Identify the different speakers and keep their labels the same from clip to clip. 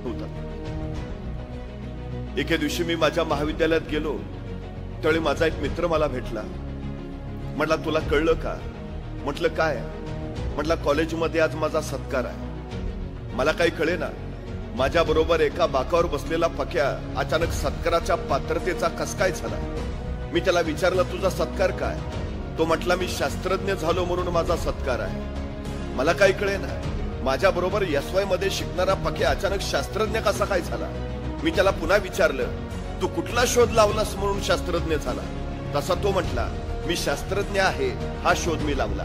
Speaker 1: नव्हता. एके दिवशी मी माझ्या महाविद्यालयात गेलो, त्यावेळी माझा एक मित्र मला भेटला. म्हटला, तुला कळलं का? म्हटलं, काय? म्हटलं, कॉलेजमध्ये आज माझा सत्कार आहे. मला काही कळेना. माझ्या बरोबर एका बाकावर बसलेला पक्या अचानक सत्काराच्या पात्रतेचा कस काय झाला. मी त्याला विचारलं, तुझा सत्कार काय? तो म्हटला, मी शास्त्रज्ञ झालो म्हणून माझा सत्कार आहे. मला काही कळेना. माझ्या बरोबर SY मध्ये शिकणारा पक्या अचानक शास्त्रज्ञ कसा काय झाला. मी त्याला पुन्हा विचारलं, तू कुठला शोध लावलास म्हणून शास्त्रज्ञ झाला? तसा तो म्हटला, मी शास्त्रज्ञ आहे हा शोध मी लावला.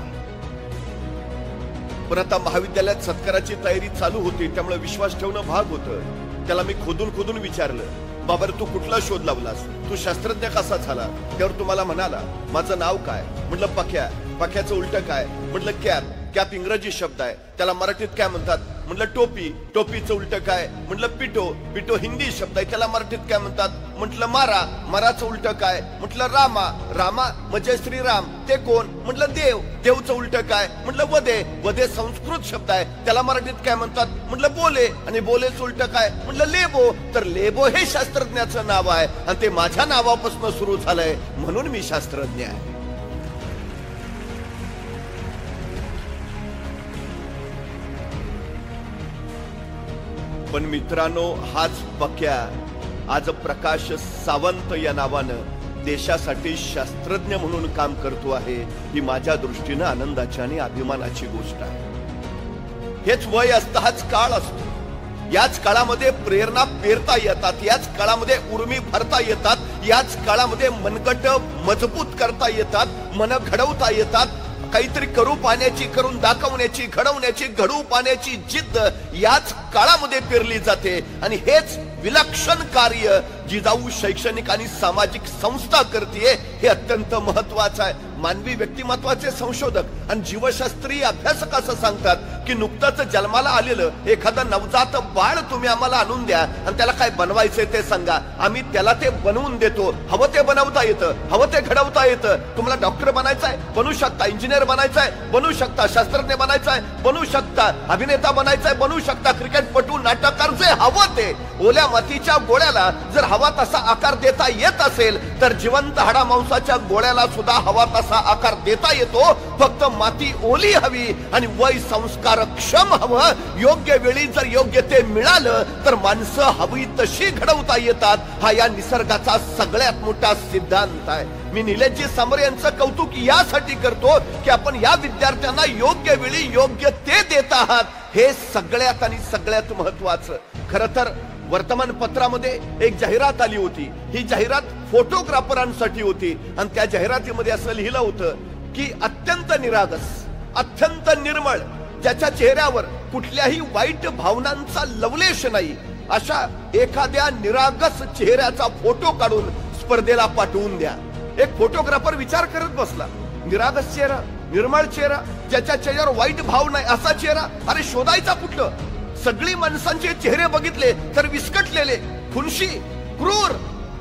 Speaker 1: पण आता महाविद्यालयात सत्काराची तयारी चालू होती, त्यामुळे विश्वास ठेवणं भाग होतं. त्याला मी खोदून विचारलं, बाबा तू कुठला शोध लावलास, तू शास्त्रज्ञ कसा झाला? त्यावर तुम्हाला म्हणाला, माझं नाव काय? म्हटलं, पक्या. पक्याचं उलट काय? म्हटलं, कॅप. कॅप इंग्रजी शब्द आहे, त्याला मराठीत काय म्हणतात? म्हटलं, टोपी. टोपीचं उलट काय? म्हटलं, पिटो. पिटो हिंदी शब्द आहे, त्याला मराठीत काय म्हणतात? म्हटलं, मारा. माराचं उलट काय? म्हटलं, रामा. रामा म्हणजे श्रीराम. ते कोण? म्हटलं, देव. देवचं उलट काय? म्हटलं, वदे. वदे संस्कृत शब्द आहे, त्याला मराठीत काय म्हणतात? म्हटलं, बोले. आणि बोलेचं उलट काय? म्हटलं, लेबो. तर लेबो हे शास्त्रज्ञाचं नाव आहे आणि ते माझ्या नावापासून सुरू झालंय, म्हणून मी शास्त्रज्ञ आहे. पण मित्रांनो, हाच पक्या आज प्रकाश सावंत या नावानं देशासाठी शास्त्रज्ञ म्हणून काम करतो आहे. ही माझ्या दृष्टीनं आनंदाची आणि अभिमानाची गोष्ट आहे. हेच वय असतं, हाच काळ असतो. याच काळामध्ये प्रेरणा पेरता येतात, याच काळामध्ये उर्मी भरता येतात, याच काळामध्ये मनगट मजबूत करता येतात, मन घडवता येतात. काहीतरी करू पाहण्याची, करून दाखवण्याची, घडवण्याची, घडू पाहण्याची जिद्द याच काळामध्ये पेरली जाते. आणि हेच विलक्षण कार्य जिजाऊ शैक्षणिक आणि सामाजिक संस्था करते, हे अत्यंत महत्वाचं आहे. मानवी व्यक्तिमत्वाचे संशोधक आणि जीवशास्त्रीय अभ्यासक असं सांगतात की नुकतंच जन्माला आलेलं एखादं नवजात बाळ तुम्ही आम्हाला आणून द्या आणि त्याला काय बनवायचंय ते सांगा, आम्ही त्याला ते बनवून देतो. हवं ते बनवता येतं, हवं ते घडवता येतं. तुम्हाला डॉक्टर बनायचंय, बनू शकता. इंजिनियर बनायचंय, बनू शकता. शास्त्रज्ञ बनायचंय, बनू शकता. अभिनेता बनायचंय, बनू शकता. क्रिकेटपटू, नाटककार, जे हवं ते. ओल्या मातीच्या गोळ्याला जर हवा तसा आकार देता येत असेल तर जिवंत हाडा मांसाच्या गोळ्याला सुद्धा हवा तसा आकार देता येतो. फक्त माती ओली हवी आणि वय संस्कार क्षम हवं. योग्य वेळी जर योग्य ते मिळालं तर माणसं हवी तशी घडवता येतात. हा या निसर्गाचा सगळ्यात मोठा सिद्धांत आहे. मी निलेशजी समोर यांचं कौतुक यासाठी करतो की आपण या विद्यार्थ्यांना योग्य वेळी योग्य ते देत आहात. हे सगळ्यात आणि सगळ्यात महत्वाचं. खरं तर वर्तमानपत्रामध्ये एक जाहिरात आली होती. ही जाहिरात फोटोग्राफरांसाठी होती आणि त्या जाहिरातीमध्ये असं लिहिलं होतं की अत्यंत निरागस, अत्यंत निर्मळ, ज्याच्या चेहऱ्यावर कुठल्याही वाईट भावनांचा लवलेश नाही, अशा एखाद्या निरागस चेहऱ्याचा फोटो काढून स्पर्धेला पाठवून द्या. एक फोटोग्राफर विचार करत बसला, निरागस चेहरा, निर्मळ चेहरा, ज्याच्या चेहऱ्यावर वाईट भाव नाही असा चेहरा, अरे शोधायचा कुठलं? सगळी माणसांचे चेहरे बघितले तर विस्कटलेले, खुनशी, क्रूर,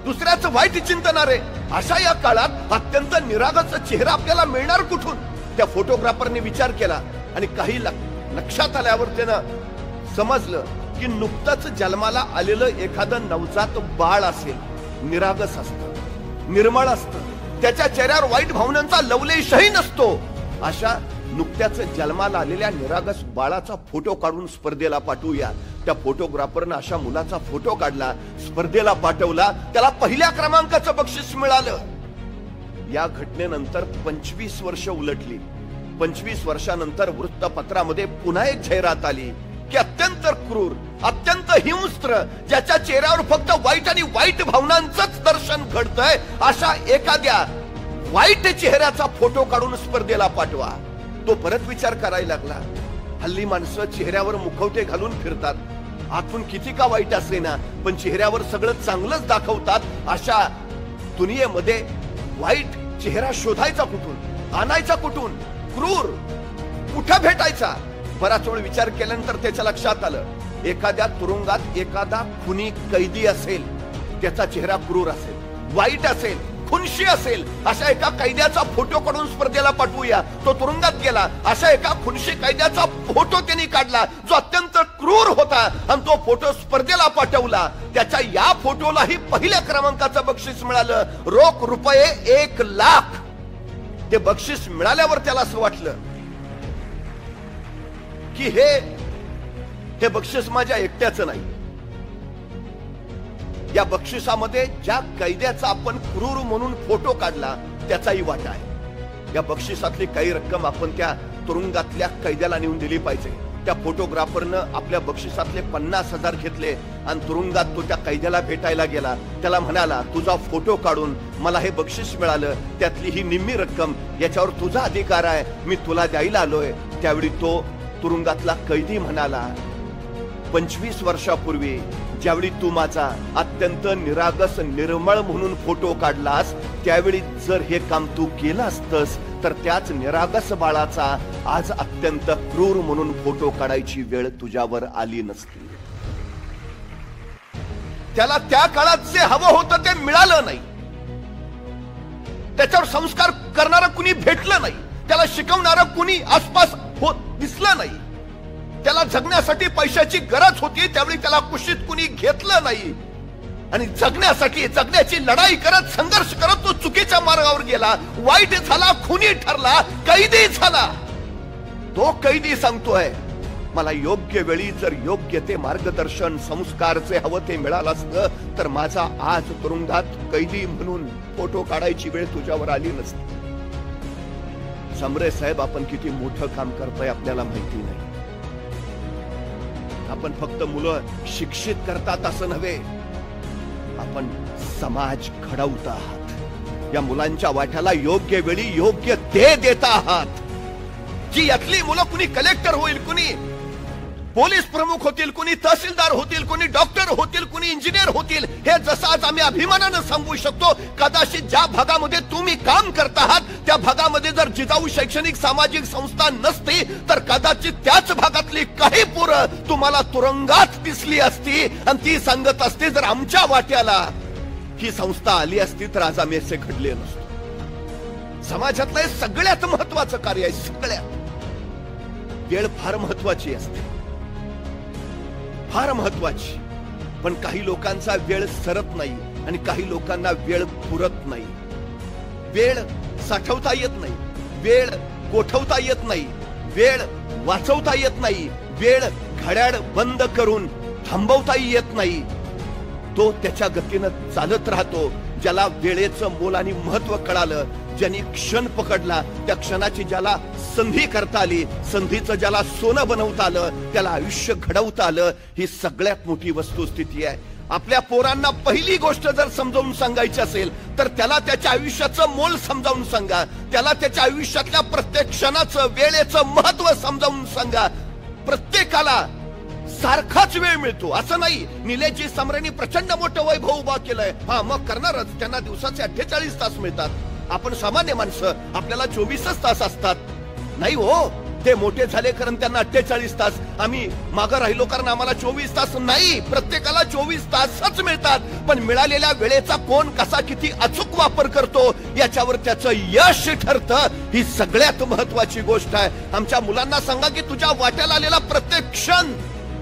Speaker 1: दुसऱ्याचं वाईट चिंतणारे. अशा या काळात अत्यंत निरागस चेहरा आपल्याला मिळणार कुठून? त्या फोटोग्राफरने विचार केला आणि काही लक्षात आल्यावर त्यानं समजलं की नुकतंच जन्माला आलेलं एखादं नवजात बाळ असेल, निरागस असतं, निर्मळ असतं, त्याच्या चेहऱ्यावर वाईट भावनांचा लवलेशही नसतो. अशा नुकत्याच जन्माला आलेल्या निरागस बाळाचा फोटो काढून स्पर्धेला पाठवूया. त्या फोटोग्राफरनं अशा मुलाचा फोटो काढला, स्पर्धेला पाठवला, त्याला पहिल्या क्रमांकाचं बक्षीस मिळालं. या घटनेनंतर 25 वर्ष उलटली. 25 वर्षानंतर वृत्तपत्रामध्ये पुन्हा एक जाहिरात आली की अत्यंत क्रूर, अत्यंत हिंस्त्र, ज्याच्या चेहऱ्यावर फक्त वाईट आणि वाईट भावनांचंच दर्शन घडतंय, अशा एखाद्या वाईट चेहऱ्याचा फोटो काढून स्पर्धेला पाठवा. तो परत विचार करायला लागला, हल्ली माणसं चेहऱ्यावर मुखवटे घालून फिरतात, आतून किती का वाईट असे ना पण चेहऱ्यावर सगळं चांगलंच दाखवतात. अशा दुनियेमध्ये वाईट चेहरा शोधायचा कुठून, आणायचा कुठून, क्रूर कुठं भेटायचा? बराच वेळ विचार केल्यानंतर त्याच्या लक्षात आलं, एखाद्या तुरुंगात एखादा खुनी कैदी असेल, त्याचा चेहरा क्रूर असेल, वाईट असेल, खुनशी असेल, अशा एका कैद्याचा फोटो काढून स्पर्धेला पाठवूया. तो तुरुंगात गेला, अशा एका खुनशी कैद्याचा फोटो त्यांनी काढला जो अत्यंत क्रूर होता आणि तो फोटो स्पर्धेला पाठवला. त्याच्या या फोटोलाही पहिल्या क्रमांकाचं बक्षीस मिळालं, रोख रुपये 1 लाख. ते बक्षीस मिळाल्यावर त्याला असं वाटलं की हे बक्षीस माझ्या एकट्याचं नाही. या बक्षिसामध्ये ज्या कैद्याचा आपण क्रूर म्हणून फोटो काढला त्याचाही वाटा आहे. या बक्षिसातली काही रक्कम आपण त्या तुरुंगातल्या कैद्याला नेऊन दिली पाहिजे. त्या फोटोग्राफरनं आपल्या बक्षिसातले 50,000 घेतले आणि तुरुंगात तो त्या कैद्याला भेटायला गेला. त्याला म्हणाला, तुझा फोटो काढून मला हे बक्षीस मिळालं, त्यातली ही निम्मी रक्कम याच्यावर तुझा अधिकार आहे, मी तुला द्यायला आलोय. त्यावेळी तो तुरुंगातला कैदी म्हणाला, 25 वर्षापूर्वी ज्यावेळी तू माझा अत्यंत निरागस निर्मळ म्हणून फोटो काढलास, त्यावेळी जर हे काम तू केलं असतंस तर त्याच निरागस बाळाचा आज अत्यंत क्रूर म्हणून फोटो काढायची वेळ तुझ्यावर आली नसती. त्याला त्या काळात जे हवं होतं ते मिळालं नाही. त्याच्यावर संस्कार करणारं कुणी भेटलं नाही. त्याला शिकवणारं कुणी आसपास दिसलं नाही. त्याला जगण्यासाठी पैशाची गरज होती, त्यावेळी त्याला कुशीत कुणी घेतलं नाही. आणि जगण्यासाठी जगण्याची लढाई करत संघर्ष करत तो चुकीच्या मार्गावर गेला, वाईट झाला, खुनी ठरला, कैदी झाला. तो कैदी सांगतोय, मला योग्य वेळी जर योग्य ते मार्गदर्शन संस्कार जे हवं ते मिळालं असतं तर माझा आज तुरुंगात कैदी म्हणून फोटो काढायची वेळ तुझ्यावर आली नसती. समरे साहेब, आपण किती मोठं काम करतोय आपल्याला माहिती नाही. आपण फक्त मुलं शिक्षित करतात असं नव्हे, आपण समाज घडवत आहात. या मुलांच्या वाट्याला योग्य वेळी योग्य ते देत आहात. जी यातली मुलं कुणी कलेक्टर होईल, कुणी पोलीस प्रमुख होतील, कुणी तहसीलदार होतील, कुणी डॉक्टर होतील, कुणी इंजिनियर होतील, हे जसं आज आम्ही अभिमानानं सांगू शकतो. कदाचित ज्या भागामध्ये तुम्ही काम करत आहात त्या भागामध्ये जर जिजाऊ शैक्षणिक सामाजिक संस्था नसती तर कदाचित त्याच भागातली काही पोरं तुम्हाला तुरुंगात दिसली असती आणि ती सांगत असते, जर आमच्या वाट्याला ही संस्था आली असती तर आज आम्ही असे घडले नसतो. समाजातलं हे सगळ्यात महत्वाचं कार्य आहे. सगळ्यात वेळ फार महत्वाची असते, फार महत्वाची. पण काही लोकांचा वेळ सरत नाही आणि काही लोकांना वेळ पुरत नाही. वेळ साठवता येत नाही, वेळ गोठवता येत नाही, वेळ वाचवता येत नाही, वेळ घड्याळ बंद करून थांबवताही येत नाही. तो त्याच्या गतीनं चालत राहतो. ज्याला वेळेचं मोल आणि महत्व कळालं, ज्यांनी क्षण पकडला, त्या क्षणाची ज्याला संधी करता आली, संधीचं ज्याला सोनं बनवता आलं, त्याला आयुष्य घडवता आलं, ही सगळ्यात मोठी वस्तुस्थिती आहे. आपल्या पोरांना पहिली गोष्ट जर समजावून सांगायची असेल तर त्याला त्याच्या आयुष्याचं मोल समजावून सांगा. त्याला त्याच्या आयुष्यातल्या प्रत्येक क्षणाचं वेळेचं महत्व समजावून सांगा. प्रत्येकाला सारखाच वेळ मिळतो असं नाही. निलेशजी समरेंनी प्रचंड मोठं वैभव उभा केलंय, हा मग करणारच, त्यांना दिवसाचे 48 तास मिळतात. आपण सामान्य माणसं, आपल्याला 24च तास असतात. नाही हो, ते मोठे झाले कारण त्यांना 48 तास, आम्ही मागं राहिलो कारण आम्हाला 24 तास नाही. प्रत्येकाला 24 तासच मिळतात. पण मिळालेल्या वेळेचा कोण कसा किती अचूक वापर करतो याच्यावर त्याचं यश ठरतं. ही सगळ्यात महत्वाची गोष्ट आहे. आमच्या मुलांना सांगा की तुझ्या वाट्याला आलेला प्रत्येक क्षण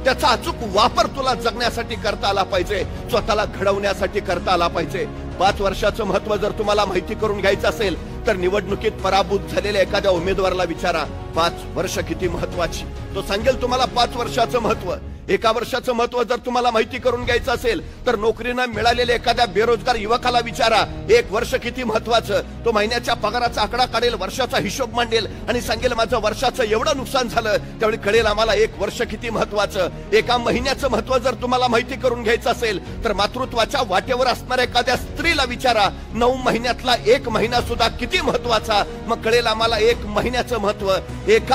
Speaker 1: त्याचा अचूक वापर तुला जगण्यासाठी करता आला पाहिजे, स्वतःला घडवण्यासाठी करता आला पाहिजे. 5 वर्षाचं महत्व जर तुम्हाला माहिती करून घ्यायचं असेल तर निवडणुकीत पराभूत झालेल्या एखाद्या उमेदवाराला विचारा, 5 वर्ष किती महत्वाची. तो सांगेल तुम्हाला 5 वर्षाचं महत्व. 1 वर्षाचं महत्व जर तुम्हाला माहिती करून घ्यायचं असेल तर नोकरीनं मिळालेल्या एखाद्या बेरोजगार युवकाला विचारा, 1 वर्ष किती महत्वाचं. तो महिन्याच्या पगाराचा आकडा काढेल, वर्षाचा हिशोब मांडेल आणि सांगेल माझं वर्षाचं एवढं नुकसान झालं. त्यावेळी कळेल आम्हाला 1 वर्ष किती महत्वाचं. 1 महिन्याचं महत्व जर तुम्हाला माहिती करून घ्यायचं असेल तर मातृत्वाच्या वाटेवर असणाऱ्या एखाद्या स्त्रीला विचारा, 9 महिन्यातला 1 महिना सुद्धा किती महत्वाचा. मग कळेल आम्हाला 1 महिन्याचं महत्व. 1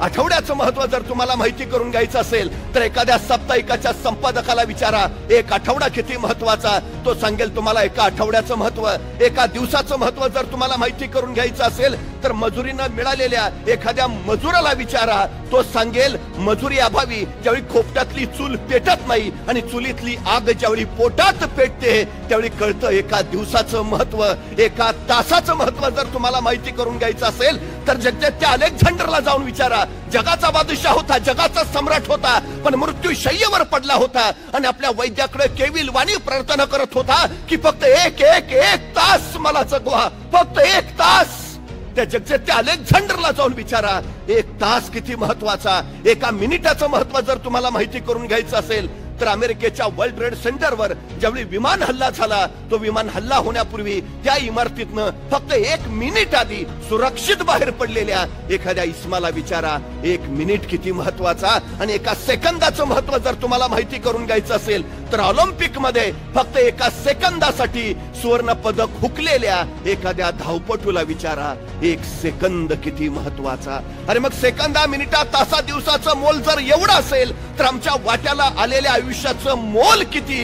Speaker 1: आठवड्याचं महत्व जर तुम्हाला माहिती करून घ्यायचं असेल तर एखाद्या साप्ताहिकाच्या संपादकाला विचारा, 1 आठवडा किती महत्वाचा. तो सांगेल तुम्हाला 1 आठवड्याचं महत्व. 1 दिवसाचं महत्व जर तुम्हाला माहिती करून घ्यायचं असेल तर मजुरीनं मिळालेल्या एखाद्या मजुराला विचारा, तो सांगेल मजुरी अभावी ज्यावेळी खोपट्यातली चूल पेटत नाही आणि चुलीतली आग ज्यावेळी पोटात पेटते त्यावेळी कळतं 1 दिवसाचं महत्व. 1 तासाचं महत्व जर तुम्हाला माहिती करून घ्यायचं असेल तर जगदेत्या अलेक्झांडरला जाऊन विचारा. जगाचा बादशाह होता, जगाचा सम्राट होता, पण मृत्यू शय्येवर पडला होता आणि आपल्या वैद्याकडे केविल वाणी प्रार्थना करत होता की फक्त एक एक एक तास मला जगवा, फक्त एक तास. त्या जगदेत्या अलेक्झांडरला जाऊन विचारा, एक तास किती महत्वाचा. एका मिनिटाचं महत्व जर तुम्हाला माहिती करून घ्यायचं असेल तर अमेरिकेच्या वर्ल्ड ट्रेड सेंटरवर ज्यावेळी विमान हल्ला झाला, तो विमान हल्ला होण्यापूर्वी त्या इमारतीतनं फक्त 1 मिनिट आधी सुरक्षित बाहेर पडलेल्या एखाद्या इस्माला विचारा, 1 मिनिट किती महत्वाचा. आणि एका सेकंदाचं महत्व जर तुम्हाला माहिती करून घ्यायचं असेल तर ऑलिम्पिक मध्ये फक्त एका सेकंदासाठी सुवर्ण पदक हुकलेल्या एखाद्या धावपटूला विचारा, 1 सेकंद किती महत्वाचा. अरे मग सेकंदा, मिनिटा, तासा, दिवसाचं मोल जर एवढं असेल तर आमच्या वाट्याला आलेल्या आयुष्याचं मोल किती,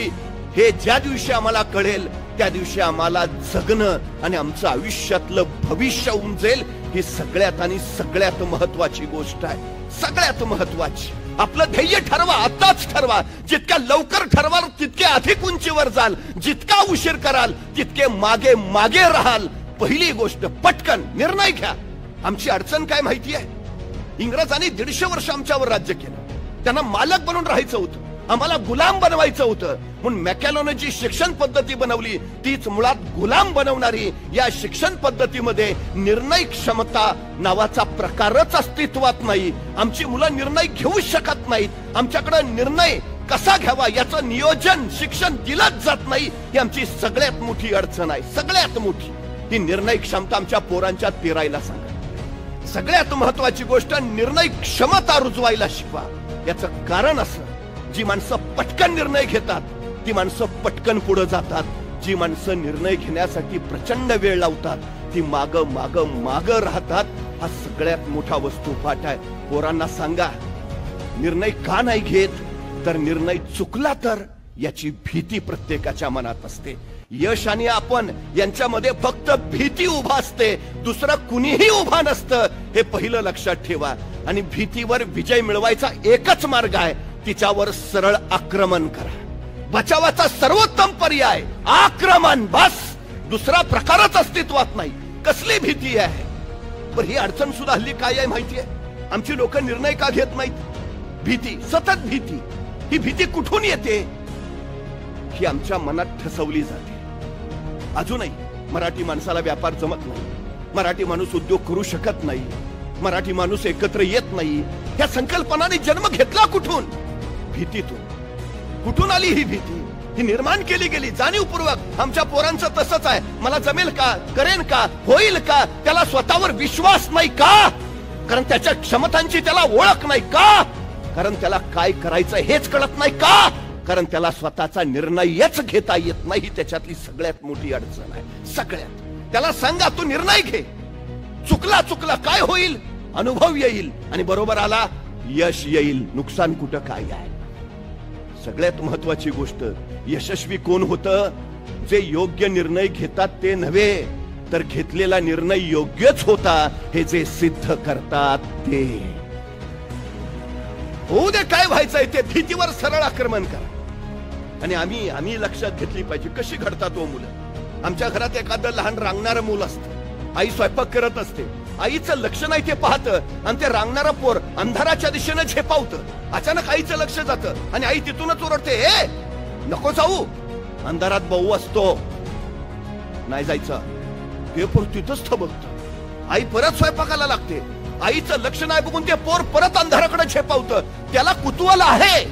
Speaker 1: हे ज्या दिवशी आम्हाला कळेल त्या दिवशी आम्हाला जगणं आणि आमचं आयुष्यातलं भविष्य उमजेल. ही सगळ्यात आणि सगळ्यात महत्वाची गोष्ट आहे. सगळ्यात महत्वाची. आपलं ध्येय ठरवा, आताच ठरवा. जितक्या लवकर ठरवाल तितके अधिक उंचीवर जाल, जितका उशीर कराल तितके मागे मागे राहाल. पहिली गोष्ट पटकन निर्णय घ्या. आमची अडचण काय माहिती आहे? इंग्रजांनी 150 वर्ष आमच्यावर राज्य केलं. त्यांना मालक बनून राहायचं होतं, आम्हाला गुलाम बनवायचं होतं. म्हणून मॅकॅलोने जी शिक्षण पद्धती बनवली तीच मुळात गुलाम बनवणारी. या शिक्षण पद्धतीमध्ये निर्णय क्षमता नावाचा प्रकारच अस्तित्वात नाही. आमची मुलं निर्णय घेऊ शकत नाहीत. आमच्याकडे निर्णय कसा घ्यावा याचं नियोजन, शिक्षण दिलंच जात नाही. ही आमची सगळ्यात मोठी अडचण आहे, सगळ्यात मोठी. ही निर्णय क्षमता आमच्या पोरांच्या पेरायला सांगा. सगळ्यात महत्वाची गोष्ट, निर्णय क्षमता रुजवायला शिकवा. याचं कारण असं, जी माणसं पटकन निर्णय घेतात ती माणसं पटकन पुढे जातात. जी माणसं निर्णय घेण्यासाठी प्रचंड वेळ लावतात ती माग माग माग राहतात. हा सगळ्यात मोठा वस्तुपाठ आहे. पोरांना सांगा, निर्णय का नाही घेत, तर निर्णय चुकला तर याची भीती प्रत्येकाच्या मनात असते. यश आणि आपण यांच्यामध्ये फक्त भीती उभा असते, दुसरं कुणीही उभा नसतं. हे पहिलं लक्षात ठेवा. आणि भीतीवर विजय मिळवायचा एकच मार्ग आहे, तिच्यावर सरळ आक्रमण करा. बचावाचा सर्वोत्तम पर्याय आक्रमण, बस. दुसरा प्रकारच अस्तित्वात नाही. कसली भीती आहे? पण ही अडचण सुद्धा हल्ली काय आहे माहितीये? आमची लोक निर्णय का घेत नाहीत? भीती, सतत भीती. ही भीती कुठून येते? ही आमच्या मनात ठसवली जाते. अजूनही मराठी माणसाला व्यापार जमत नाही, मराठी माणूस उद्योग करू शकत नाही, मराठी माणूस एकत्र येत नाही. या संकल्पनाने जन्म घेतला कुठून? भीतीतून. कुठून आली ही भीती? ही निर्माण केली गेली जाणीवपूर्वक. आमच्या पोरांचं तसंच आहे. मला जमेल का, करेन का, होईल का? त्याला स्वतःवर विश्वास नाही का? कारण त्याच्या क्षमतांची त्याला ओळख नाही का? कारण त्याला काय करायचं हेच कळत नाही का? कारण त्याला स्वतःचा निर्णयच घेता येत नाही. त्याच्यातली सगळ्यात मोठी अडचण आहे. सगळ्यात. त्याला सांगा, तू निर्णय घे. चुकला काय होईल? अनुभव येईल आणि बरोबर आला यश येईल. नुकसान कुठं काय आहे? सगळ्यात महत्वाची गोष्ट, यशस्वी कोण होतं? जे योग्य निर्णय घेतात ते नव्हे, तर घेतलेला निर्णय योग्यच होता हे जे सिद्ध करतात ते. होऊ दे काय व्हायचंय ते, भीतीवर सरळ आक्रमण करा. आणि आम्ही लक्षात घेतली पाहिजे कशी घडतात हो मुलं. आमच्या घरात एखादं लहान रांगणारं मूल असतं. आई स्वयंपाक करत असते, आईचं लक्ष नाही ते पाहतं आणि ते रांगणारं पोर अंधाराच्या दिशेनं झेपावतं. अचानक आईचं लक्ष जातं आणि आई तिथूनच ओरडते, ए नको जाऊ, अंधारात भाऊ असतो, नाही जायचं. ते पोर तिथंच थबकतं. आई परत स्वयंपाकाला लागते. आईचं लक्ष नाही बघून ते पोर परत अंधाराकडे झेपावतं. त्याला कुतूहल आहे,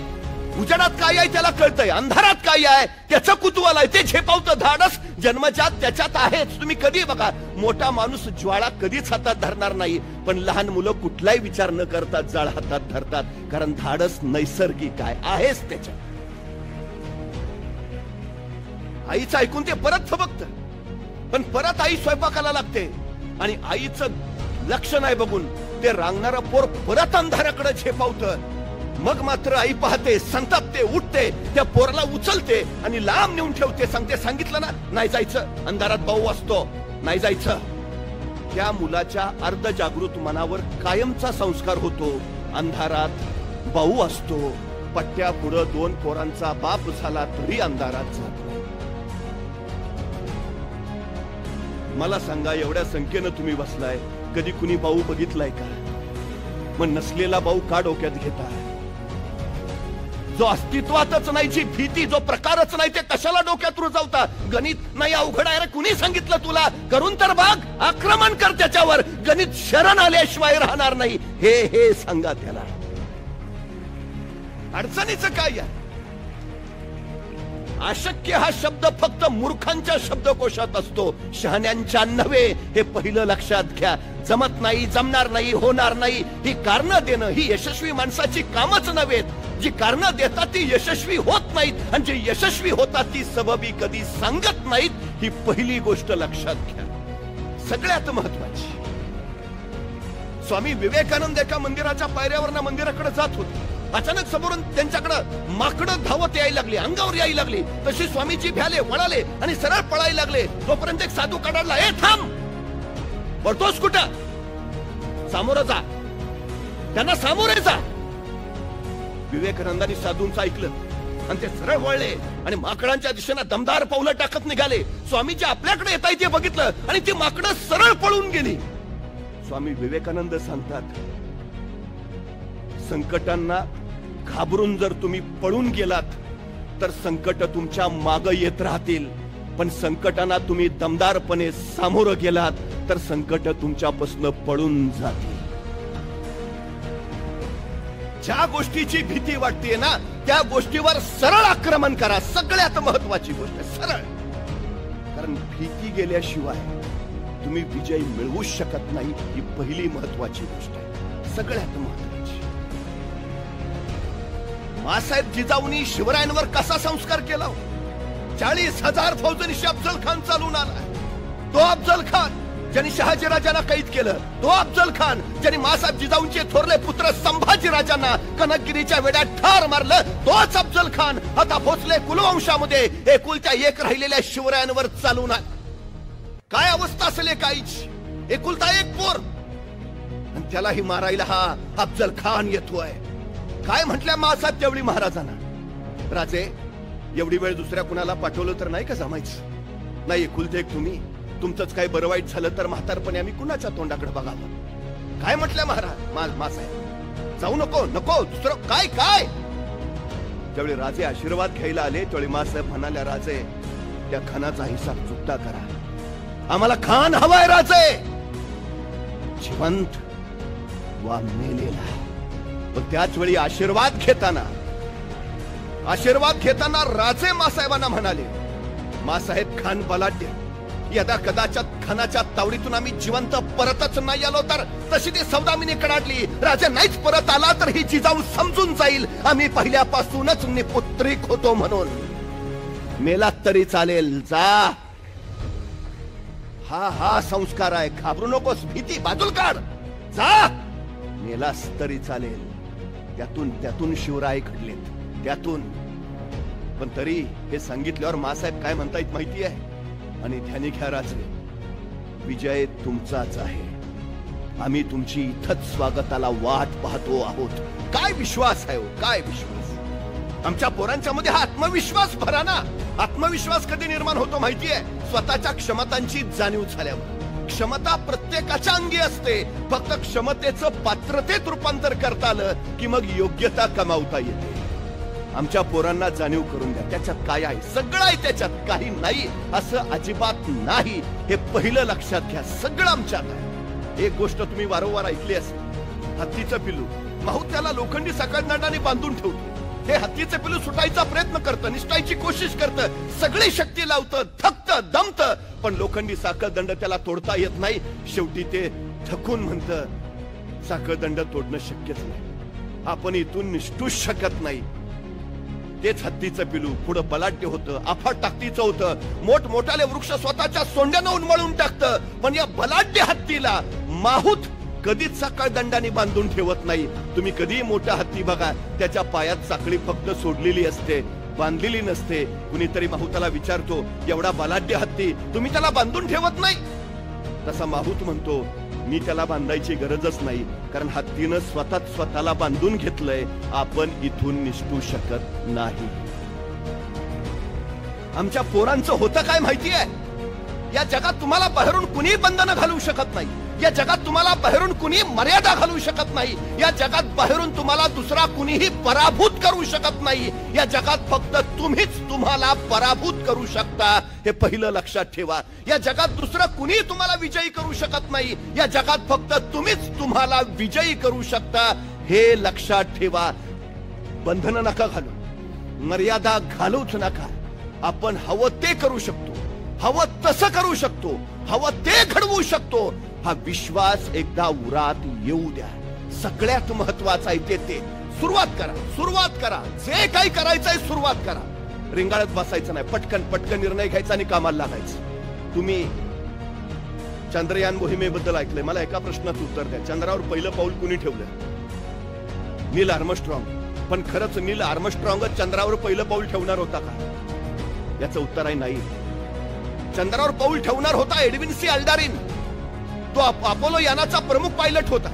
Speaker 1: उजेडात काय आहे त्याला कळतंय, अंधारात काय आहे त्याचं कुतूहल आहे, ते झेपावतं. धाडस जन्मजात त्याच्यात आहेच. तुम्ही कधी बघा, मोठा माणूस ज्वाळा कधीच हातात धरणार नाही, पण लहान मुलं कुठलाही विचार न करता जाळ हातात धरतात. कारण धाडस नैसर्गिक आहेच त्याच्यात. आईचं ऐकून ते परत थबकतं, पण परत आई स्वयंपाकाला लागते आणि आईचं लक्ष नाही बघून ते रांगणारं पोर परत अंधाराकडे झेपावतं. मग मात्र आई पाहते, संतापते, उठते, त्या पोराला उचलते आणि लांब नेऊन ठेवते. सांगते, सांगितलं ना नाही जायचं, अंधारात भाऊ असतो, नाही जायचं. त्या मुलाच्या अर्धजागृत मनावर कायमचा संस्कार होतो, अंधारात भाऊ असतो. पट्ट्या पुढं 2 पोरांचा बाप झाला तरी अंधारात जात नाही. मला सांगा, एवढ्या संख्येनं तुम्ही बसलाय, कधी कुणी भाऊ बघितलाय का? मग नसलेला भाऊ का डोक्यात घेताय? जो अस्तित्वातच नाही, जी भीती, जो प्रकारच नाही, ते कशाला डोक्यात रुजवता? गणित नाही अवघड आहे रे, कुणी सांगितलं तुला? करून तर बघ, आक्रमण कर त्याच्यावर. गणित शरण आल्याशिवाय राहणार नाही, हे सांगा त्याला. अडचणीचं काय आहे? अशक्य हा शब्द फक्त मूर्खांच्या शब्दकोशात असतो, शहाण्यांच्या नव्हे. हे पहिलं लक्षात घ्या. जमत नाही, जमणार नाही, होणार नाही, ही कारणं देणं ही यशस्वी माणसाची कामच नव्हेत. जी कारणं देतात ती यशस्वी होत नाहीत, आणि जे यशस्वी होतात ती सबबी कधी सांगत नाहीत. ही पहिली गोष्ट लक्षात घ्या, सगळ्यात महत्वाची. स्वामी विवेकानंद एका मंदिराच्या पायऱ्यावरनं मंदिराकडे जात होते. अचानक समोरून त्यांच्याकडे माकडं धावत यायला लागली, अंगावर यायला लागली. तशी स्वामीजी भ्याले, वळाले आणि सरळ पळायला लागले. तोपर्यंत एक साधू कडाडला, ए थांब, वळतोस कुठं? सामोरं जा, त्यांना सामोरे जा. विवेकानंदांनी साधूंचं ऐकलं आणि ते सरळ वळले आणि माकडांच्या दिशेनं दमदार पावलं टाकत निघाले. स्वामीजी आपल्याकडे येत आहे ते बघितलं आणि ती माकडं सरळ पळून गेली. स्वामी विवेकानंद सांगतात, संकटांना घाबरून जर तुम्ही पळून गेलात तर संकट तुमच्या माग येत राहतील, पण संकटांना तुम्ही दमदारपणे सामोरं गेलात तर संकट तुमच्यापासून पळून जातील. ज्या गोष्टीची भीती वाटते ना, त्या गोष्टीवर सरळ आक्रमण करा. सगळ्यात महत्वाची गोष्ट सरळ, कारण भीती गेल्याशिवाय तुम्ही विजय मिळवू शकत नाही. ही पहिली महत्वाची गोष्ट आहे, सगळ्यात महत्वाची. मासाहेब जिजाऊनी शिवरायांवर कसा संस्कार केला? 40,000 फौजांशी अफजल खान चालून आला. तो अफजल खान ज्यांनी शहाजी राजांना कैद केलं, तो अफजल खान ज्यांनी मासाहेब जिजाऊंचे थोरले पुत्र संभाजी राजांना कनकगिरीच्या वेड्यात ठार मारलं, तोच अफजल खान आता भोसले कुलवंशामध्ये एकुलत्या एक राहिलेल्या शिवरायांवर चालून आला. काय अवस्था असेल काहीच, एकुलता एक पोर, आणि त्यालाही मारायला हा अफजल खान येतोय. काय म्हटल्या मासाहेब त्यावेळी महाराजांना, राजे एवढी वेळ दुसऱ्या कुणाला पाठवलं तर नाही का जमायचं? नाही, एकुलते एक तुम्ही, तुमचंच काही बरं वाईट झालं तर म्हातारपणे आम्ही कुणाच्या तोंडाकडे बघावं? काय म्हटल्या महाराज मासाहेब, जाऊ नको नको, दुसरं काय काय? ज्यावेळी राजे आशीर्वाद घ्यायला आले त्यावेळी मासाहेब म्हणाल्या, राजे त्या खानाचा हिसाब चुकता करा, आम्हाला खान हवाय राजे, जिवंत वा मेलेला. पण त्याच वेळी आशीर्वाद घेताना राजे मासाहेबांना म्हणाले, मासाहेब खान बलाढ्य, यदा कदाचित खानाच्या तावडीतून आम्ही जिवंत परतच नाही आलो तर तशी ती सौदामिनी कडाडली. राजा नाहीच परत आला तर ही जिजाऊ समजून जाईल आम्ही पहिल्यापासूनच निपुत्रिक होतो म्हणून. मेलात तरी चालेल, जा. हा संस्कार आहे. घाबरू नकोस, भीती बाजूला काढ, जा. मेलास तरी चालेल. त्यातून शिवराय घडलेत, त्यातून. पण तरी हे सांगितल्यावर मासाहेब काय म्हणतायत माहिती आहे? आणि ध्यानी घ्या राजे, विजय तुमचाच आहे. आम्ही तुमची इथंच स्वागताला वाट पाहतो आहोत. काय विश्वास आहे, काय विश्वास? आमच्या पोरांच्या मध्ये हा आत्मविश्वास भरा ना. आत्मविश्वास कधी निर्माण होतो माहितीये? स्वतःच्या क्षमतांची जाणीव झाल्यावर. क्षमता प्रत्येकाच्या अंगी असते, फक्त क्षमतेचं पात्रतेत रूपांतर करता आलं की मग योग्यता कमावता येते. आमच्या पोरांना जाणीव करून द्या, त्याच्यात काय आहे, सगळं आहे त्याच्यात, काही नाही असं अजिबात नाही. हे पहिलं लक्षात घ्या, सगळं आमच्यात आहे. एक गोष्ट तुम्ही वारंवार ऐकली असेल, हत्तीचं पिल्लू माहूत त्याला लोखंडी सकळदंडाने बांधून ठेवतो. हे हत्तीचे पिल्लू सुटायचा प्रयत्न करतं, निसटायची कोशिश करतं, सगळी शक्ती लावतं, थकतं, दमतं, पण लोखंडी साखळदंड त्याला तोडता येत नाही. शेवटी ते थकून म्हणतं, साखळदंड तोडणं शक्यच नाही, आपण इथून निसटूच शकत नाही. तेच हत्तीचं पिलू पुढं बलाढ्य होतं, अफाट ताकदीचं होतं, मोठमोठाले वृक्ष स्वतःच्या सोंड्यानं उन्मळून टाकतं. पण या बलाढ्य हत्तीला माहूत कधीच साखळदंडाने बांधून ठेवत नाही. तुम्ही कधी मोठा हत्ती बघा, त्याच्या पायात साखळी फक्त सोडलेली असते, बांधलेली नसते. कुणीतरी माहूताला विचारतो, एवढा बलाढ्य हत्ती तुम्ही त्याला बांधून ठेवत नाही? तसा माहूत म्हणतो, मी त्याला बांधायची गरजच नाही, कारण हत्तीनं स्वतःला बांधून घेतलंय, आपण इथून निसटू शकत नाही. आमच्या पोरांचं होतं काय माहितीये? या जगात तुम्हाला बाहेरून कुणी बंधनं घालू शकत नाही. या जगात तुम्हाला बाहेरून कुणी मर्यादा घालू शकत नाही. या जगात बाहेरून तुम्हाला दुसरा कुणीही पराभूत करू शकत नाही. या जगात फक्त तुम्हीच तुम्हाला पराभूत करू शकता, हे पहिलं लक्षात ठेवा. या जगात दुसरं कुणी तुम्हाला विजयी करू शकत नाही. या जगात फक्त तुम्हीच तुम्हाला विजयी करू शकता, हे लक्षात ठेवा. बंधन नका घालू, मर्यादा घालूच नका. आपण हवं ते करू शकतो, हवं तसं करू शकतो, हवं ते घडवू शकतो. हा विश्वास एकदा उरात येऊ द्या. सगळ्यात महत्वाचं आहे ते सुरुवात करा, सुरुवात करा. जे काही करायचंय सुरुवात करा. रिंगाळत बसायचं नाही, पटकन पटकन निर्णय घ्यायचा आणि कामाला लागायचं. तुम्ही चंद्रयान मोहिमेबद्दल ऐकलंय. मला एका प्रश्नाचं उत्तर द्या. चंद्रावर पहिलं पाऊल कुणी ठेवलं? नील आर्मस्ट्रॉंग. पण खरंच नील आर्मस्ट्रॉंगच चंद्रावर पहिलं पाऊल ठेवणार होता का? याचं उत्तर आहे नाही. चंद्रावर पाऊल ठेवणार होता एडविन सी अल्डारिन. तो अपोलो यानाचा प्रमुख पायलट होता.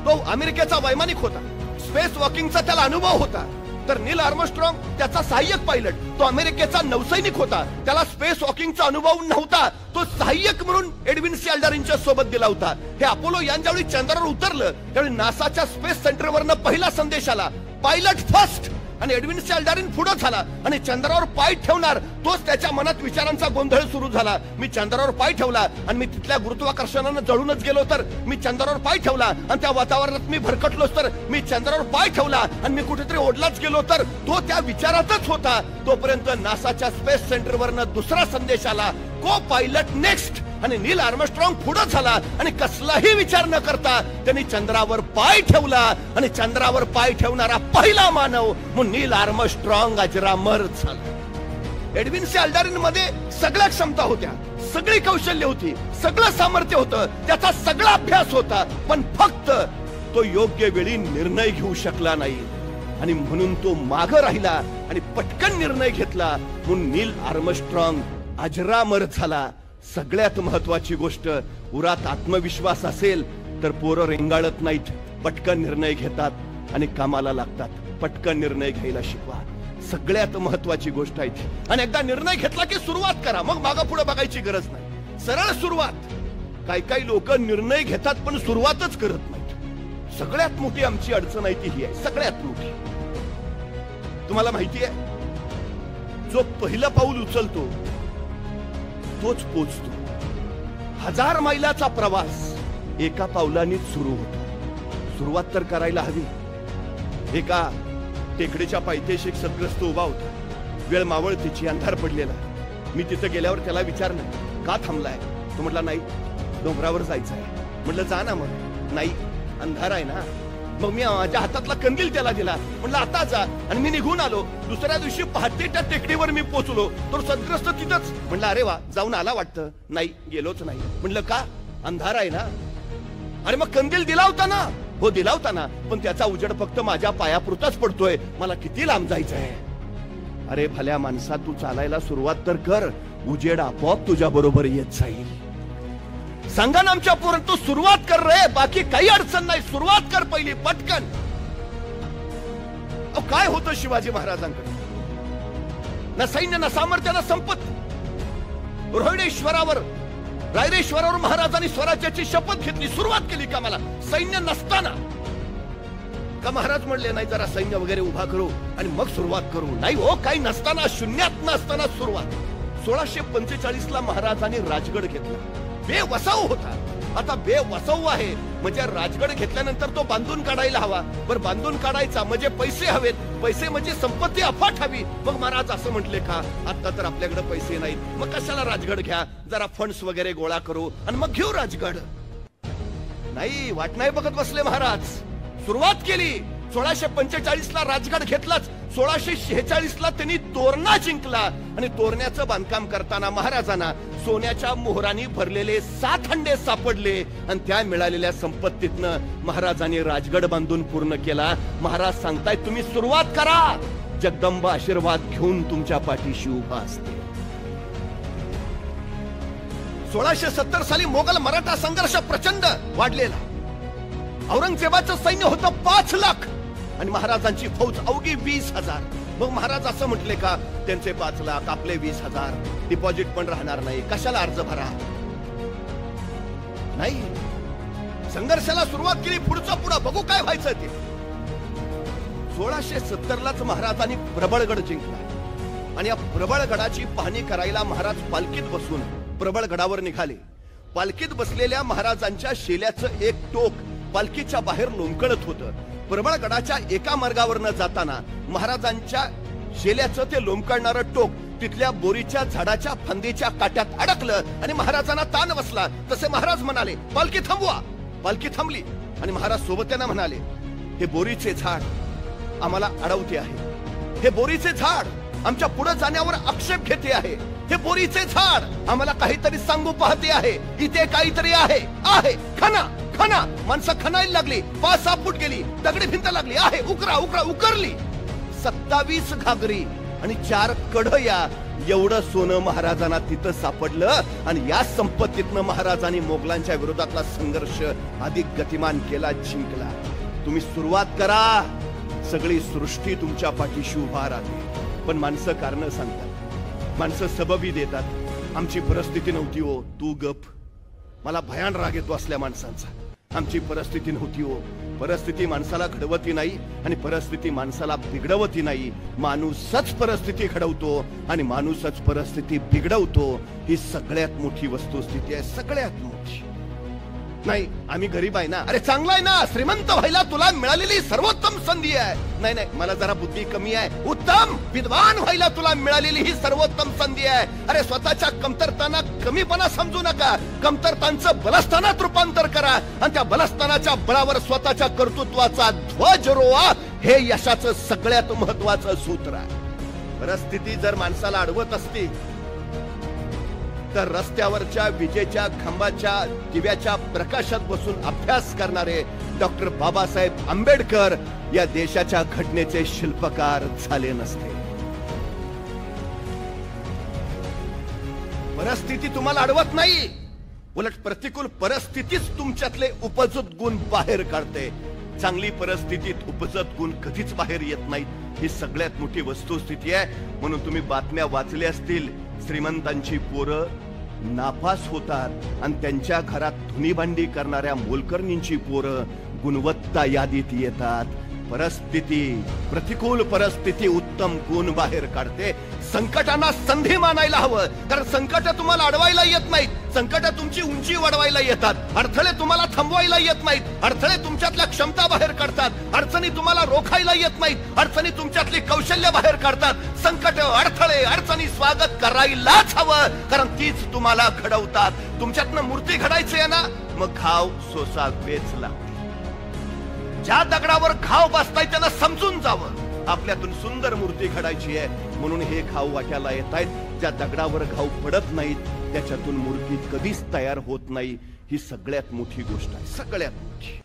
Speaker 1: तो अमेरिकेचा वैमानिक होता. स्पेस वॉकिंगचा त्याला अनुभव होता. तर नील आर्मस्ट्रॉंग त्याचा सहाय्यक पायलट. तो अमेरिकेचा नौसैनिक होता. त्याला स्पेस वॉकिंगचा अनुभव नव्हता. तो सहाय्यक म्हणून एडविन सी अल्डारिनच्या सोबत दिला होता. हे अपोलो यान ज्यावेळी चंद्रावर उतरलं त्यावेळी नासाच्या स्पेस सेंटरवरनं पहिला संदेश आला, पायलट फर्स्ट. आणि एडविन सी अल्डारिन पुढे झाला आणि चंद्रावर पाय ठेवणार तोच त्याच्या मनात विचारांचा गोंधळ सुरू झाला. मी चंद्रावर पाय ठेवला आणि मी तिथल्या गुरुत्वाकर्षणानं जळूनच गेलो तर, मी चंद्रावर पाय ठेवला आणि त्या वातावरणात मी भरकटलोच तर, मी चंद्रावर पाय ठेवला आणि मी कुठेतरी ओढलाच गेलो तर, तो त्या विचारातच होता. तोपर्यंत नासाच्या स्पेस सेंटरवरनं दुसरा संदेश आला, को पायलट नेक्स्ट. आणि नील आर्मस्ट्रॉंग पुढे झाला आणि कसलाही विचार न करता त्यांनी चंद्रावर पाय ठेवला. आणि चंद्रावर पाय ठेवणारा पहिला मानव म्हणून नील आर्मस्ट्रॉंग अजरामर झाला. एडविन सी अल्डारिन मध्ये सगळ्या क्षमता होत्या, सगळी कौशल्य होती, सगळं सामर्थ्य होतं, त्याचा सगळा अभ्यास होता. पण फक्त तो योग्य वेळी निर्णय घेऊ शकला नाही आणि म्हणून तो मागे राहिला आणि पटकन निर्णय घेतला म्हणून नील आर्मस्ट्रॉंग अजरामर झाला. सगळ्यात महत्वाची गोष्ट, उरात आत्मविश्वास असेल तर पोरं रेंगाळत नाहीत, पटकन निर्णय घेतात आणि कामाला लागतात. पटकन निर्णय घ्यायला शिकवा. सगळ्यात महत्वाची गोष्ट आहे ती. आणि एकदा निर्णय घेतला की सुरुवात करा, मग मागं पुढे बघायची गरज नाही. सरळ सुरुवात. काही लोक निर्णय घेतात पण सुरुवातच करत नाहीत. सगळ्यात मोठी आमची अडचण आहे ती ही आहे, सगळ्यात मोठी. तुम्हाला माहिती आहे, जो पहिलं पाऊल उचलतो तोच पोचतो. 1000 मैलाचा प्रवास एका पावलानेच सुरू होतो. सुरुवात तर करायला हवी. एका टेकडीच्या पायथ्याशी एक सद्ग्रस्त उभा होता. वेळ मावळतीची, अंधार पडलेला. मी तिथे गेल्यावर त्याला विचारलं, का थांबलाय? तो म्हटला, नाही, डोंगरावर जायचं आहे. म्हटलं, जा ना मग. नाही, अंधार आहे ना. मग मी माझ्या हातातला कंदील त्याला दिला. म्हटलं, आता जा. आणि मी निघून आलो. दुसऱ्या दिवशी पहाटे त्या टेकडीवर मी पोहोचलो तर सद्ग्रस्त तिथंच. म्हटलं, अरे वा, जाऊन आला वाटतं. नाही, गेलोच नाही. म्हटलं, का? अंधार आहे ना. अरे मग कंदील दिला होता ना. हो, दिला होता ना, पण त्याचा उजेड फक्त माझ्या पायापुरताच पडतोय. मला किती लांब जायचं आहे. अरे भल्या माणसा, तू चालायला सुरुवात तर कर, उजेड आपोआप तुझ्या बरोबर येत जाईल. सांगा ना आमच्या पोरांनो, तू सुरुवात कर रे, बाकी काही अडचण नाही. सुरुवात कर पहिली, पटकन. काय होतं शिवाजी महाराजांकडे? ना सैन्य, ना सामर्थ्य, ना संपत्ती. रोहिणेश्वरावर, रायरेश्वरावर महाराजांनी स्वराज्याची शपथ घेतली. सुरुवात केली कामाला सैन्य नसताना. का महाराज म्हणले, नाही, जरा सैन्य वगैरे उभा करू आणि मग सुरुवात करू? नाही हो, काही नसताना, शून्यात नसताना सुरुवात. 1645 ला महाराजांनी राजगड घेतला. बेवसाऊ होता. आता बेवसाऊ आहे म्हणजे राजगड घेतल्यानंतर तो बांधून काढायला हवा. बरं, बांधून काढायचा म्हणजे पैसे हवेत, पैसे म्हणजे संपत्ती अफाट हवी. मग महाराज असं म्हटले, का आता तर आपल्याकडे पैसे नाहीत, मग कशाला राजगड घ्या, जरा फंड्स वगैरे गोळा करू आणि मग घेऊ राजगड. नाही, वाट नाही बघत बसले महाराज. सुरुवात केली. 1645 ला राजगड घेतलाच. 1646 ला त्यांनी तोरणा जिंकला आणि तोरण्याचं बांधकाम करताना महाराजांना सोन्याच्या मोहरांनी भरलेले 7 हंडे सापडले आणि त्या मिळालेल्या संपत्तीतनं महाराजांनी राजगड बांधून पूर्ण केला. महाराज सांगतायत, तुम्ही सुरुवात करा, जगदंबा आशीर्वाद घेऊन तुमच्या पाठीशी उभा असते. 1670 साली मोगल मराठा संघर्ष प्रचंड वाढलेला. औरंगजेबाचं सैन्य होतं 5 लाख आणि महाराजांची फौज अवघी 20,000. मग महाराज असं म्हटले, का त्यांचे 5 लाख, आपले 20,000, डिपॉझिट पण राहणार नाही, कशाला अर्ज भरा. नाही, संघर्षाला सुरुवात केली, पुढचं पुढं बघू काय व्हायचं ते. 1670 लाच महाराजांनी प्रबळगड जिंकला आणि या प्रबळगडाची पाहणी करायला महाराज पालखीत बसून प्रबळगडावर निघाले. पालखीत बसलेल्या महाराजांच्या शेल्याचं एक टोक पालखीच्या बाहेर लोंबकळत होतं. प्रबळगडाच्या एका मार्गावर जाताना महाराजांच्या शेल्याचं ते लोंबकळणारं टोक तिथल्या बोरीच्या झाडाच्या फांदीच्या काट्यात अडकलं आणि महाराजांना ताण बसला. तसे महाराज म्हणाले, पालखी थांबवा. पालखी थांबली आणि महाराज सोबत्यांना म्हणाले, हे बोरीचे झाड आम्हाला अडवते आहे. हे बोरीचे झाड आमच्या पुढे जाण्यावर आक्षेप घेते आहे. हे बोरीचे झाड आम्हाला काहीतरी सांगू पाहते आहे. इथे काहीतरी आहे. आहे खना खना. माणसं खणायला लागली. 5-6 फूट गेली. दगडी भिंत लागली. आहे उकरा उकरा उकरली. 27 घागरी आणि 4 कढया एवढं सोनं महाराजांना तिथं सापडलं. आणि या संपत्तीतनं महाराजांनी मोगलांच्या विरोधातला संघर्ष अधिक गतिमान केला, जिंकला. तुम्ही सुरुवात करा, सगळी सृष्टी तुमच्या पाठीशी उभा राहते. पण माणसं कारण सांगतात, माणसं सबबी देतात. आमची परिस्थिती नव्हती हो, तू गप. मला भयान राग येतो असल्या माणसांचा. आमची परिस्थिती नव्हती हो. परिस्थिती माणसाला घडवती नाही आणि परिस्थिती माणसाला बिघडवती नाही. माणूसच परिस्थिती घडवतो आणि माणूसच परिस्थिती बिघडवतो. ही सगळ्यात मोठी वस्तुस्थिती आहे, सगळ्यात मोठी. नाही आम्ही गरीब आहे ना. अरे चांगला आहे ना, श्रीमंत व्हायला तुला मिळालेली सर्वोत्तम संधी आहे. नाही नाही, मला जरा बुद्धी कमी आहे. उत्तम विद्वान व्हायला तुला मिळालेली ही सर्वोत्तम संधी आहे. अरे स्वतःच्या कमतरताना कमीपणा समजू नका. कमतरतांचं बलस्थानात रूपांतर करा आणि त्या बलस्थानाच्या बळावर स्वतःच्या कर्तृत्वाचा ध्वज रोवा. हे यशाचं सगळ्यात महत्वाचं सूत्र आहे. परिस्थिती जर माणसाला अडवत असती तर रस्त्यावरच्या विजेच्या खांबाच्या दिव्याच्या प्रकाशात बसून अभ्यास करणारे डॉक्टर बाबासाहेब आंबेडकर या देशाच्या घटनेचे शिल्पकार झाले नसते. परिस्थिती तुम्हाला अडवत नाही, उलट प्रतिकूल परिस्थितीच तुमच्यातले उपजत गुण बाहेर काढते. चांगली परिस्थितीत उपजत गुण कधीच बाहेर येत नाहीत. ही सगळ्यात मोठी वस्तुस्थिती आहे. म्हणून तुम्ही बातम्या वाचल्या असतील, श्रीमंतांची पोरं नापास होतात आणि त्यांच्या घरात धुनीभांडी करणाऱ्या मोलकरणींची पोरं गुणवत्ता यादीत येतात. परिस्थिती, प्रतिकूल परिस्थिती उत्तम गुण बाहेर काढते. संकटांना संधी मानायला हवं, कारण संकट तुम्हाला अडवायला येत नाहीत. संकट तुमची उंची वाढवायला येतात. अडथळे तुम्हाला थांबवायला येत नाहीत. अडथळे तुमच्यातल्या क्षमता बाहेर काढतात. अडचणी तुम्हाला रोखायला येत नाहीत. अडचणी तुमच्यातली कौशल्य बाहेर काढतात. संकट, अडथळे, अडचणी स्वागत करायलाच हवं, कारण तीच तुम्हाला घडवतात. तुमच्यातनं मूर्ती घडायची आहे ना, मग घाव सोसा वेचला. ज्या दगडावर घाव बसताय त्यांना समजून जावं, आपल्यातून सुंदर मूर्ती घडायची आहे. म्हणून हे घाव वाट्याला येत आहेत. ज्या दगडावर घाव पडत नाहीत त्याच्यातून मूर्ती कधीच तयार होत नाही. ही सगळ्यात मोठी गोष्ट आहे, सगळ्यात मोठी.